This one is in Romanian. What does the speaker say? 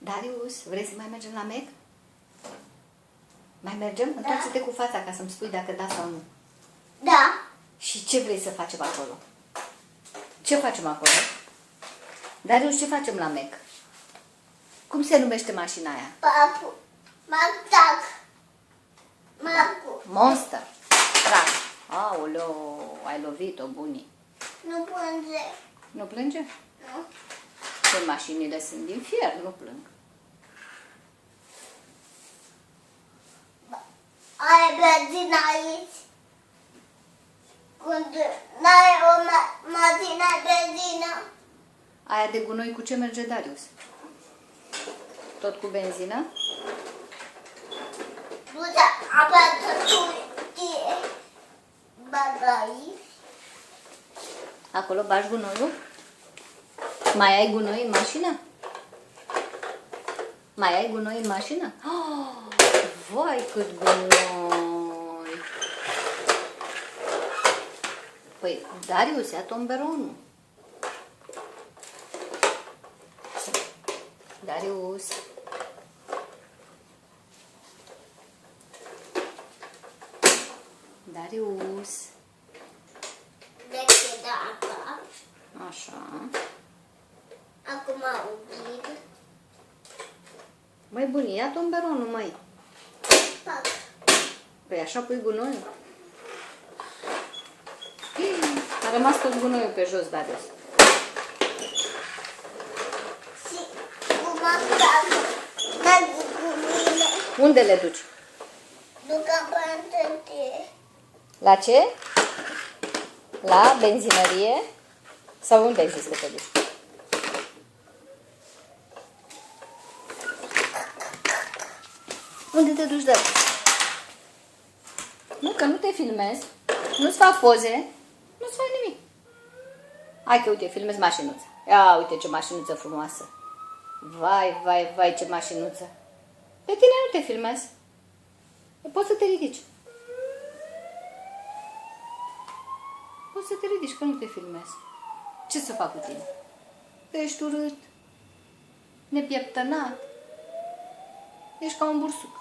Darius, vrei să mai mergem la Mac? Mai mergem? Da. Întoarce-te cu fața ca să-mi spui dacă da sau nu. Da. Și ce vrei să facem acolo? Ce facem acolo? Darius, ce facem la Mac? Cum se numește mașina aia? Papu. Mactac. Macu. Monster. Truck. Aoleo, ai lovit-o, bunii. Nu plânge. Nu plânge? Nu. Că mașinile sunt din fier, nu plâng. Ai benzină aici. Când n-ai o mașină benzină. Aia de gunoi cu ce merge, Darius? Tot cu benzină? Du-te apasă cutie. Bagai. Acolo bagi gunoiul? Mai ai gunoi în mașină? Mai ai gunoi în mașină? Oh, vai, cât gunoi! Păi, Darius, ia tomberonul. Darius. Darius. Deschide apa. Așa. Acum închid. Măi, buni, ia tomberonul, măi. Fac. Păi așa pui gunoiul. A rămas tot gunoiul pe jos, Darius. Și cu mactac. Mergi cu mine. Unde le duci? Duc apa în tântie. La ce? La benzinărie? Sau unde ai zis că te duci? Unde te duci, Darius? Nu, că nu te filmezi, nu-ți fac poze, nu-ți fac nimic. Hai că, uite, filmez mașinuța. Ia, uite ce mașinuță frumoasă. Vai, vai, vai, ce mașinuță. Pe tine nu te filmez. Poți să te ridici. Poți să te ridici, că nu te filmez. Ce să fac cu tine? Ești urât, nepieptănat. Ești ca un bursuc.